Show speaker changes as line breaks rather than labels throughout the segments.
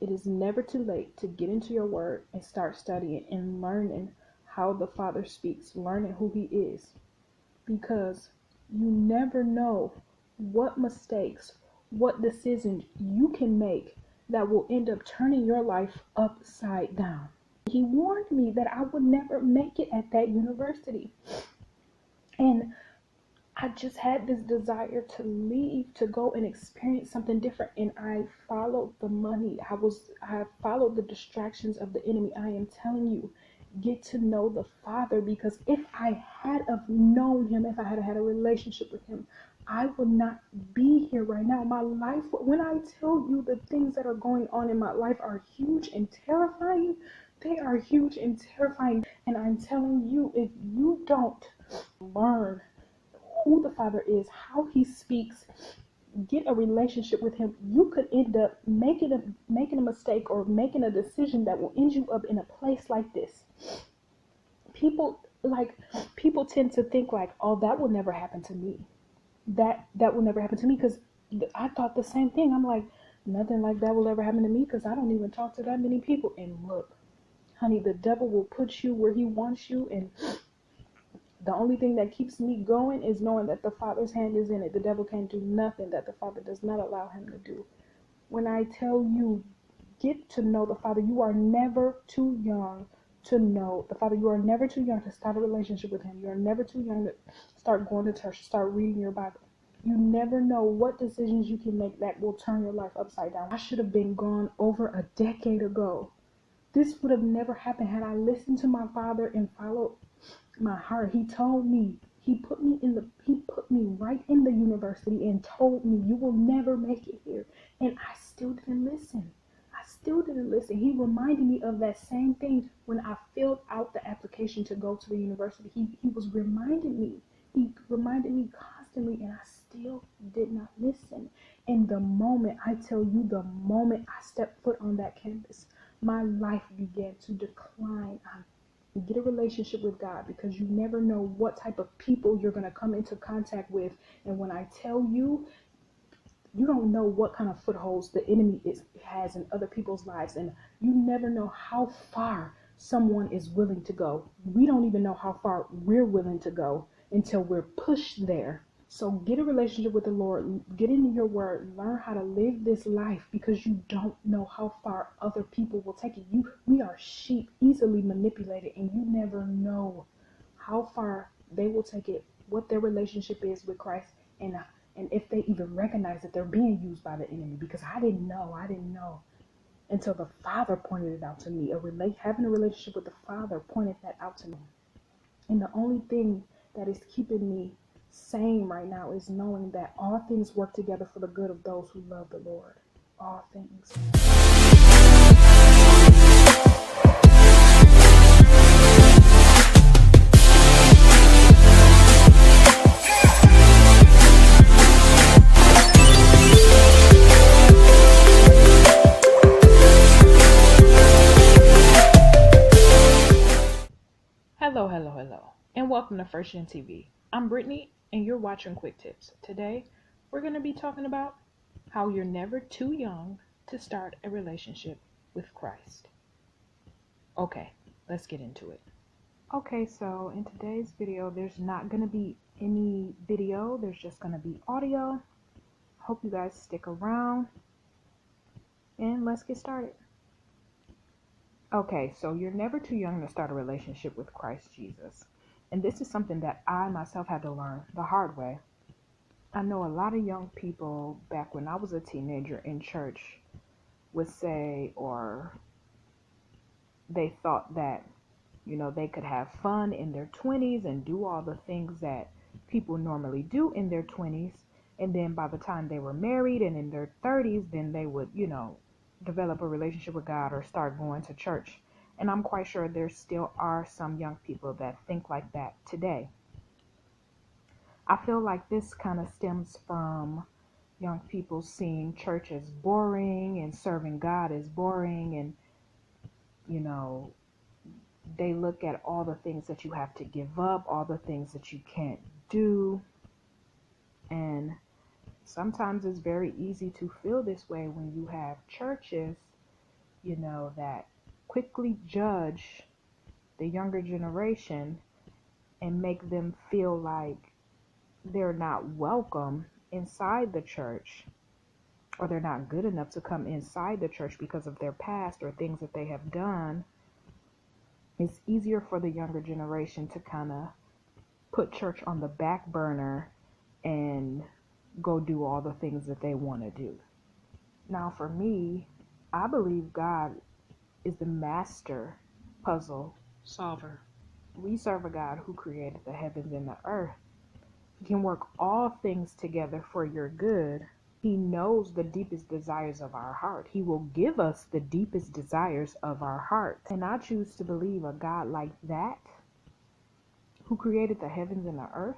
It is never too late to get into your word and start studying and learning how the Father speaks, learning who he is. Because you never know what mistakes, what decisions you can make that will end up turning your life upside down. He warned me that I would never make it at that university. And I just had this desire to leave, to go and experience something different. And I followed the money. I followed the distractions of the enemy. I am telling you, get to know the Father, because if I had have known him, if I had had a relationship with him, I would not be here right now. My life, when I tell you the things that are going on in my life are huge and terrifying, they are huge and terrifying. And I'm telling you, if you don't learn who the Father is, how he speaks, get a relationship with him, you could end up making a mistake or making a decision that will end you up in a place like this. People tend to think like, oh, that will never happen to me. That will never happen to me, because I thought the same thing. I'm like, nothing like that will ever happen to me, because I don't even talk to that many people. And look, honey, the devil will put you where he wants you, and the only thing that keeps me going is knowing that the Father's hand is in it. The devil can't do nothing that the Father does not allow him to do. When I tell you, get to know the Father, you are never too young to know the Father. You are never too young to start a relationship with him. You are never too young to start going to church, start reading your Bible. You never know what decisions you can make that will turn your life upside down. I should have been gone over a decade ago. This would have never happened had I listened to my Father and followed my heart. He told me, he put me right in the university and told me, you will never make it here. And I still didn't listen. He reminded me of that same thing when I filled out the application to go to the university. He was reminding me. He reminded me constantly, and I still did not listen. And the moment I stepped foot on that campus, my life began to decline. Get a relationship with God, because you never know what type of people you're going to come into contact with. And when I tell you, you don't know what kind of footholds the enemy has in other people's lives, and you never know how far someone is willing to go. We don't even know how far we're willing to go until we're pushed there. So get a relationship with the Lord, get into your word, learn how to live this life, because you don't know how far other people will take it. We are sheep, easily manipulated, and you never know how far they will take it, what their relationship is with Christ, and if they even recognize that they're being used by the enemy. Because I didn't know until the Father pointed it out to me. Having a relationship with the Father pointed that out to me. And the only thing that is keeping me sane right now is knowing that all things work together for the good of those who love the Lord. All things. Hello, and welcome to First Gen TV. I'm Brittany, and you're watching Quick Tips. Today, we're going to be talking about how you're never too young to start a relationship with Christ. Okay, let's get into it. Okay, so in today's video, there's not going to be any video. There's just going to be audio. Hope you guys stick around, and let's get started. Okay, so you're never too young to start a relationship with Christ Jesus. And this is something that I myself had to learn the hard way. I know a lot of young people back when I was a teenager in church would say, or they thought that, they could have fun in their 20s and do all the things that people normally do in their 20s. And then by the time they were married and in their 30s, then they would, develop a relationship with God or start going to church. And I'm quite sure there still are some young people that think like that today. I feel like this kind of stems from young people seeing church as boring and serving God as boring. And, they look at all the things that you have to give up, all the things that you can't do. And sometimes it's very easy to feel this way when you have churches that quickly judge the younger generation and make them feel like they're not welcome inside the church, or they're not good enough to come inside the church because of their past or things that they have done. It's easier for the younger generation to kind of put church on the back burner and go do all the things that they want to do. Now, for me, I believe God is the master puzzle solver. We serve a God who created the heavens and the earth. He can work all things together for your good. He knows the deepest desires of our heart. He will give us the deepest desires of our heart. And I choose to believe a God like that, who created the heavens and the earth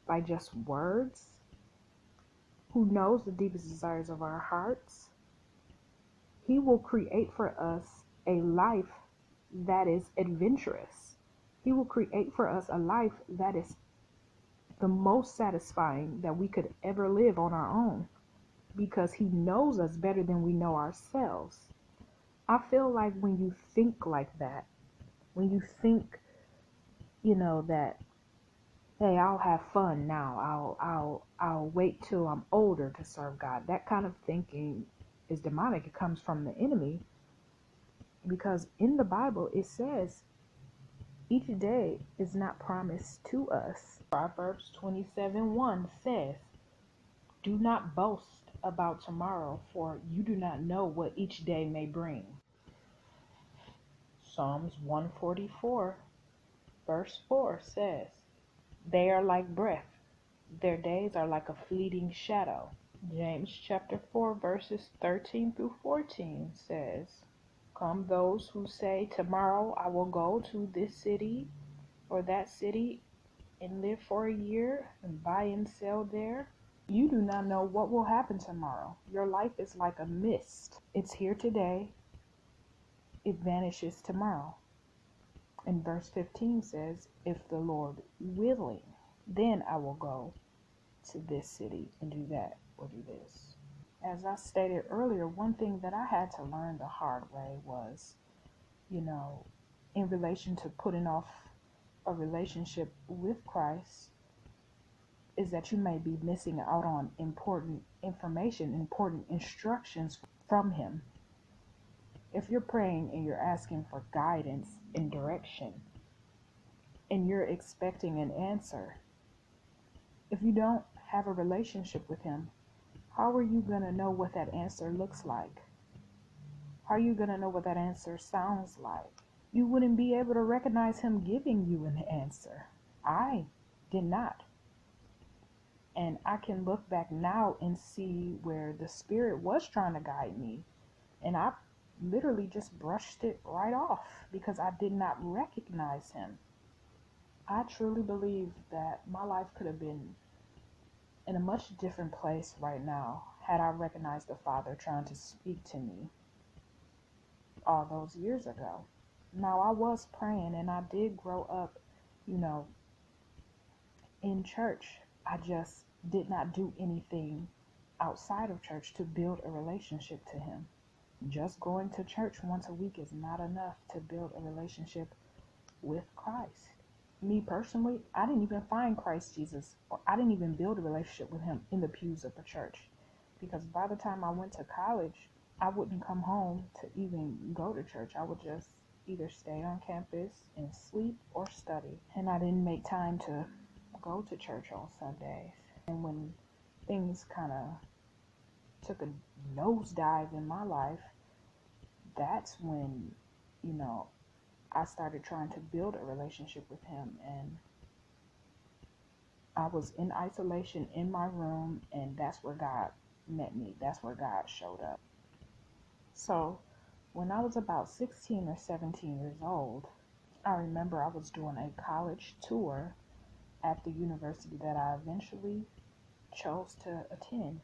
by just words, who knows the deepest desires of our hearts. He will create for us a life that is adventurous. He will create for us a life that is the most satisfying that we could ever live on our own, because he knows us better than we know ourselves. I feel like when you think like that, when you think, that, hey, I'll have fun now, I'll wait till I'm older to serve God, that kind of thinking is demonic. It comes from the enemy, because in the Bible it says each day is not promised to us. Proverbs 27:1 says, "Do not boast about tomorrow, for you do not know what each day may bring." Psalms 144 verse 4 says, "They are like breath, their days are like a fleeting shadow." James chapter 4 verses 13 through 14 says, "Come those who say, tomorrow I will go to this city or that city and live for a year and buy and sell there. You do not know what will happen tomorrow. Your life is like a mist. It's here today, it vanishes tomorrow." And verse 15 says, "If the Lord willing, then I will go to this city and do that or do this." As I stated earlier, one thing that I had to learn the hard way was, in relation to putting off a relationship with Christ, is that you may be missing out on important information, important instructions from him. If you're praying and you're asking for guidance and direction, and you're expecting an answer, if you don't have a relationship with him, how are you going to know what that answer looks like? How are you going to know what that answer sounds like? You wouldn't be able to recognize him giving you an answer. I did not. And I can look back now and see where the Spirit was trying to guide me, and I literally just brushed it right off because I did not recognize him. I truly believe that my life could have been in a much different place right now had I recognized the Father trying to speak to me all those years ago. Now, I was praying and I did grow up, in church. I just did not do anything outside of church to build a relationship to him. Just going to church once a week is not enough to build a relationship with Christ. Me personally, I didn't even find Christ Jesus, or I didn't even build a relationship with him in the pews of the church, because by the time I went to college, I wouldn't come home to even go to church. I would just either stay on campus and sleep or study, and I didn't make time to go to church on Sundays. And when things kind of took a nosedive in my life, that's when, I started trying to build a relationship with him, and I was in isolation in my room, and that's where God met me. That's where God showed up. So when I was about 16 or 17 years old, I remember I was doing a college tour at the university that I eventually chose to attend.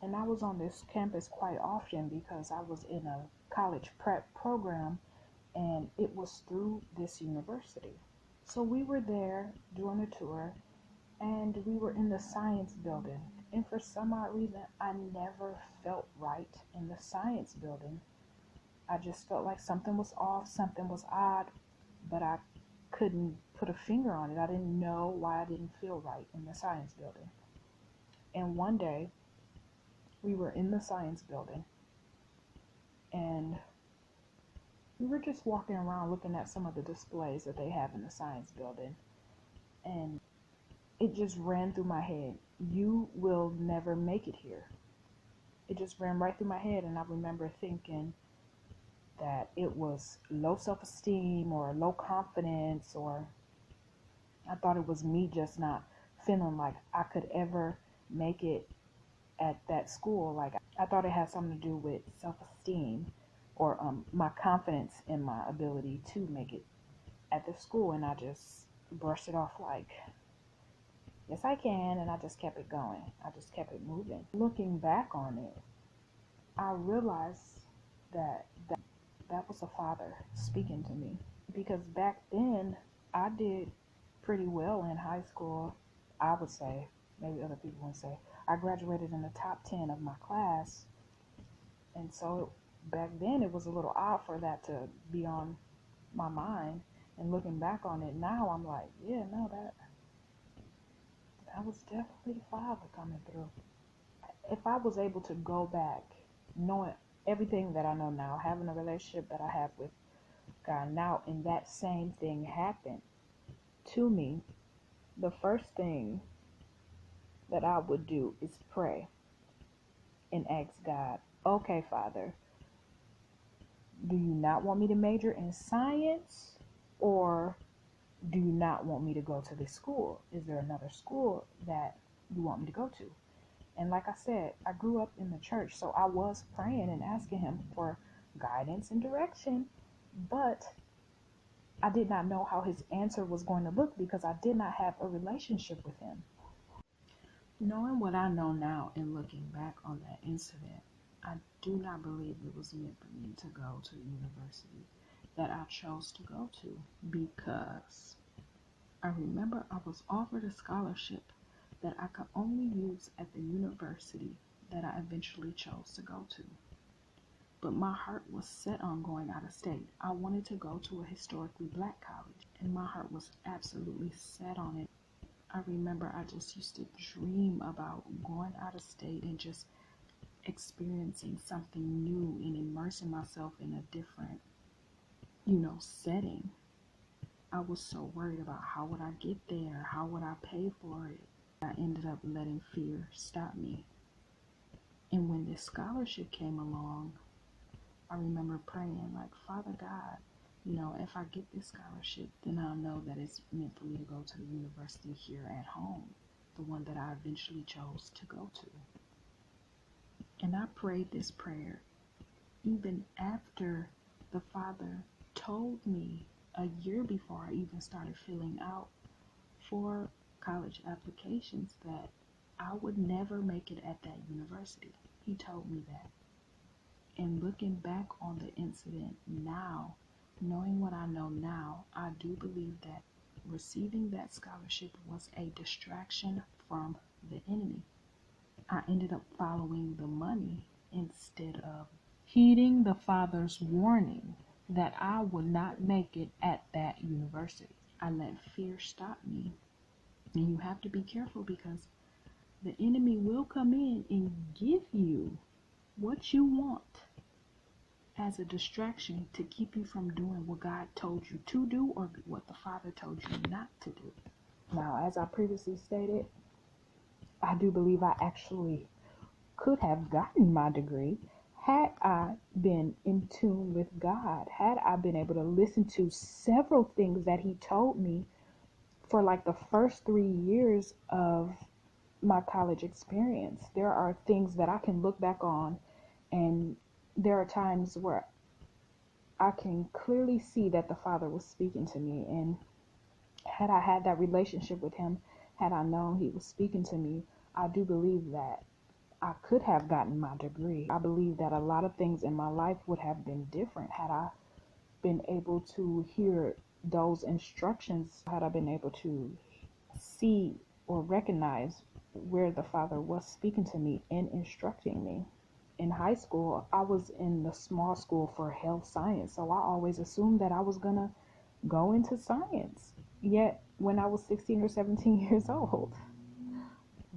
And I was on this campus quite often because I was in a college prep program, and it was through this university. So we were there doing a tour, and we were in the science building. And for some odd reason, I never felt right in the science building. I just felt like something was off, something was odd, but I couldn't put a finger on it. I didn't know why I didn't feel right in the science building. And one day, we were in the science building, and we were just walking around looking at some of the displays that they have in the science building. And it just ran through my head, you will never make it here. It just ran right through my head, and I remember thinking that it was low self-esteem or low confidence, or I thought it was me just not feeling like I could ever make it at that school. Like, I thought it had something to do with self-esteem or my confidence in my ability to make it at the school, and I just brushed it off like, yes, I can, and I just kept it going. I just kept it moving. Looking back on it, I realized that was a father speaking to me, because back then I did pretty well in high school. I would say, maybe other people would say, I graduated in the top 10 of my class, and so back then it was a little odd for that to be on my mind. And looking back on it now, I'm like, yeah, no, that was definitely the Father coming through. If I was able to go back, knowing everything that I know now, having a relationship that I have with God now, and that same thing happened to me, the first thing that I would do is pray and ask God, okay, Father, do you not want me to major in science, or do you not want me to go to this school? Is there another school that you want me to go to? And like I said, I grew up in the church, so I was praying and asking him for guidance and direction, but I did not know how his answer was going to look because I did not have a relationship with him. Knowing what I know now and looking back on that incident, I do not believe it was meant for me to go to the university that I chose to go to, because I remember I was offered a scholarship that I could only use at the university that I eventually chose to go to. But my heart was set on going out of state. I wanted to go to a historically black college, and my heart was absolutely set on it. I remember I just used to dream about going out of state and just experiencing something new and immersing myself in a different, setting. I was so worried about how would I get there, how would I pay for it. I ended up letting fear stop me. And when this scholarship came along, I remember praying like, Father God, if I get this scholarship, then I'll know that it's meant for me to go to the university here at home, the one that I eventually chose to go to. And I prayed this prayer even after the Father told me a year before I even started filling out for college applications that I would never make it at that university. He told me that. And looking back on the incident now, knowing what I know now, I do believe that receiving that scholarship was a distraction from the enemy. I ended up following the money instead of heeding the Father's warning that I would not make it at that university. I let fear stop me. And you have to be careful, because the enemy will come in and give you what you want as a distraction to keep you from doing what God told you to do or what the Father told you not to do. Now, as I previously stated, I do believe I actually could have gotten my degree had I been in tune with God, had I been able to listen to several things that He told me for like the first 3 years of my college experience. There are things that I can look back on, and there are times where I can clearly see that the Father was speaking to me. And had I had that relationship with Him, had I known He was speaking to me, I do believe that I could have gotten my degree. I believe that a lot of things in my life would have been different had I been able to hear those instructions, had I been able to see or recognize where the Father was speaking to me and instructing me. In high school, I was in the small school for health science, so I always assumed that I was going to go into science. Yet, when I was 16 or 17 years old,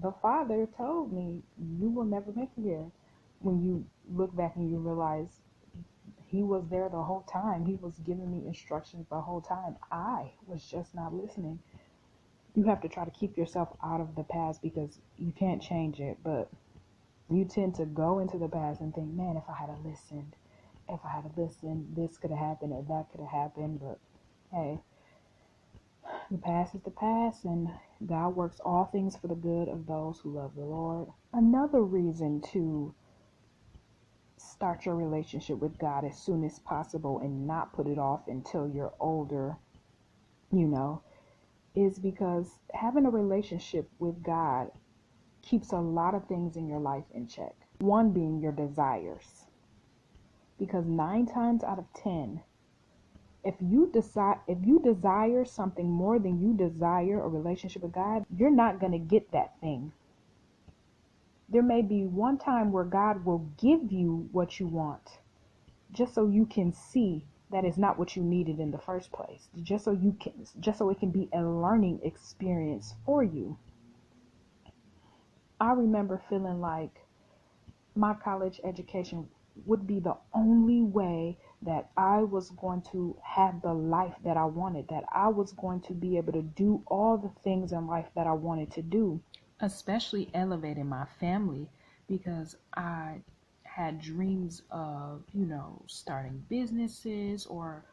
the Father told me, you will never make it here. When you look back and you realize He was there the whole time, He was giving me instructions the whole time. I was just not listening. You have to try to keep yourself out of the past because you can't change it, but you tend to go into the past and think, man, if I had listened, this could have happened or that could have happened. But hey, the past is the past, and God works all things for the good of those who love the Lord. Another reason to start your relationship with God as soon as possible and not put it off until you're older, is because having a relationship with God keeps a lot of things in your life in check. One being your desires. Because 9 times out of 10, if you desire something more than you desire a relationship with God, you're not going to get that thing. There may be one time where God will give you what you want, just so you can see that is not what you needed in the first place. Just so it can be a learning experience for you. I remember feeling like my college education would be the only way that I was going to have the life that I wanted, that I was going to be able to do all the things in life that I wanted to do, especially elevating my family, because I had dreams of, starting businesses or,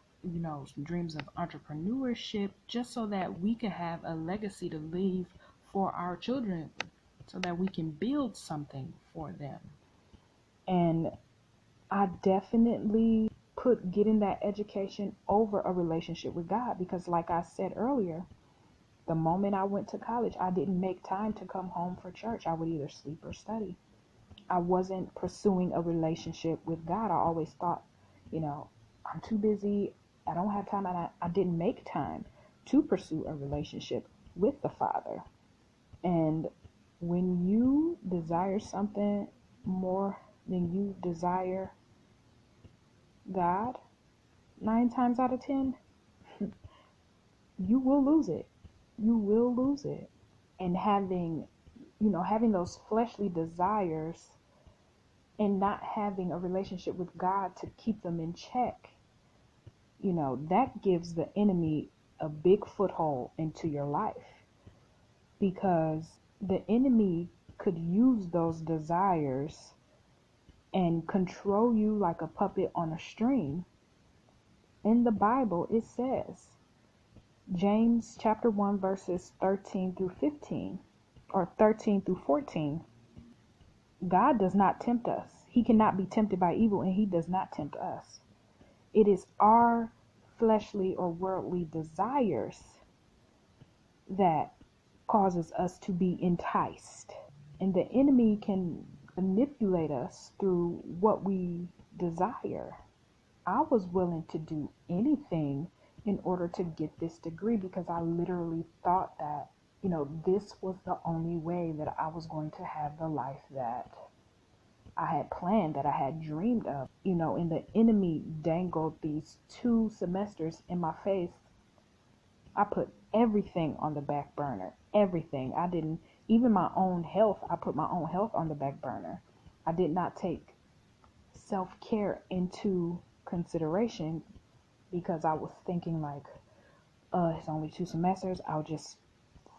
dreams of entrepreneurship, just so that we could have a legacy to leave for our children, so that we can build something for them. And I definitely put getting that education over a relationship with God, because like I said earlier, the moment I went to college, I didn't make time to come home for church. I would either sleep or study. I wasn't pursuing a relationship with God. I always thought, I'm too busy. I don't have time. And I didn't make time to pursue a relationship with the Father. And when you desire something more than you desire God, 9 times out of 10, you will lose it. You will lose it. And having those fleshly desires and not having a relationship with God to keep them in check, that gives the enemy a big foothold into your life, because the enemy could use those desires and control you like a puppet on a string. In the Bible, it says, James chapter 1 verses 13 through 15, or 13 through 14, God does not tempt us. He cannot be tempted by evil, and He does not tempt us. It is our fleshly or worldly desires that causes us to be enticed. And the enemy can manipulate us through what we desire. I was willing to do anything in order to get this degree, because I literally thought that, this was the only way that I was going to have the life that I had planned, that I had dreamed of, and the enemy dangled these 2 semesters in my face. I put everything on the back burner, everything. I didn't, even my own health, I put my own health on the back burner. I did not take self-care into consideration, because I was thinking like, it's only 2 semesters. I'll just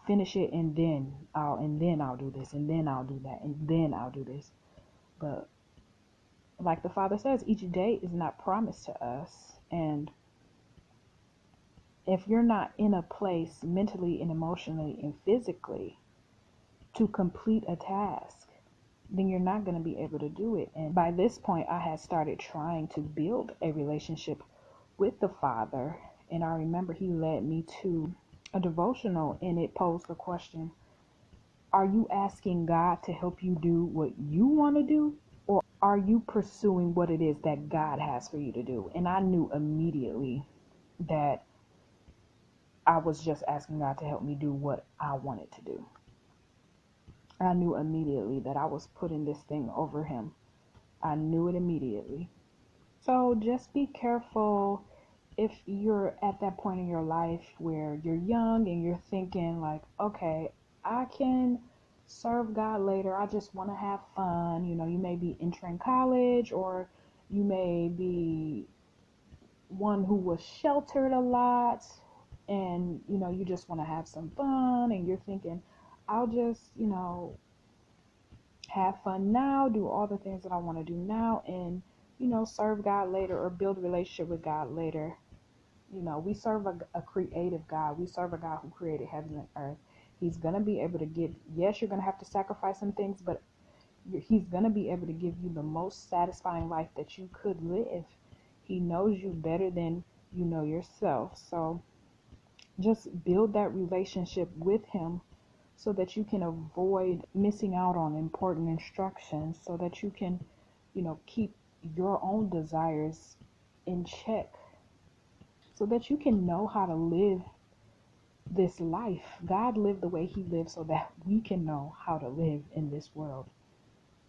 finish it, and then I'll do this, and then I'll do that, and then I'll do this. But like the Father says, each day is not promised to us. And if you're not in a place mentally and emotionally and physically to complete a task, then you're not going to be able to do it. And by this point, I had started trying to build a relationship with the Father. And I remember He led me to a devotional, and it posed the question, are you asking God to help you do what you want to do? Or are you pursuing what it is that God has for you to do? And I knew immediately that I was just asking God to help me do what I wanted to do. I knew immediately that I was putting this thing over him. I knew it immediately. So just be careful if you're at that point in your life where you're young and you're thinking like, okay, I can serve God later. I just want to have fun. You know, you may be entering college, or you may be one who was sheltered a lot, and you know, you just want to have some fun, and you're thinking, I'll just, you know, have fun now, do all the things that I want to do now, and you know, serve God later or build a relationship with God later. You know, we serve a creative God. We serve a God who created heaven and earth. He's going to be able to give, yes, you're going to have to sacrifice some things, but he's going to be able to give you the most satisfying life that you could live. He knows you better than you know yourself. So just build that relationship with him so that you can avoid missing out on important instructions, so that you can, you know, keep your own desires in check, so that you can know how to live this life. God lived the way he lived so that we can know how to live in this world,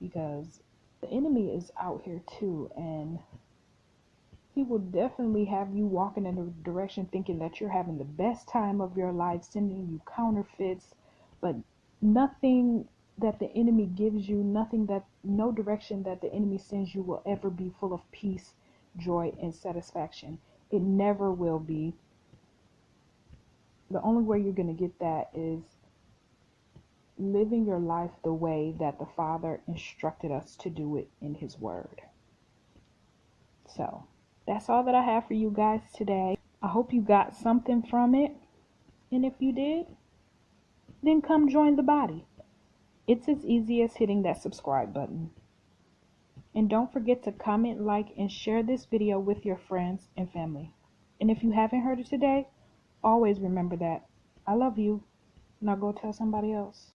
because the enemy is out here too, and he will definitely have you walking in a direction thinking that you're having the best time of your life, sending you counterfeits, but nothing that the enemy gives you, no direction that the enemy sends you will ever be full of peace, joy, and satisfaction. It never will be. The only way you're going to get that is living your life the way that the Father instructed us to do it in his word. So that's all that I have for you guys today. I hope you got something from it. And if you did, then come join the body. It's as easy as hitting that subscribe button. And don't forget to comment, like, and share this video with your friends and family. And if you haven't heard it today, always remember that I love you. Now go tell somebody else.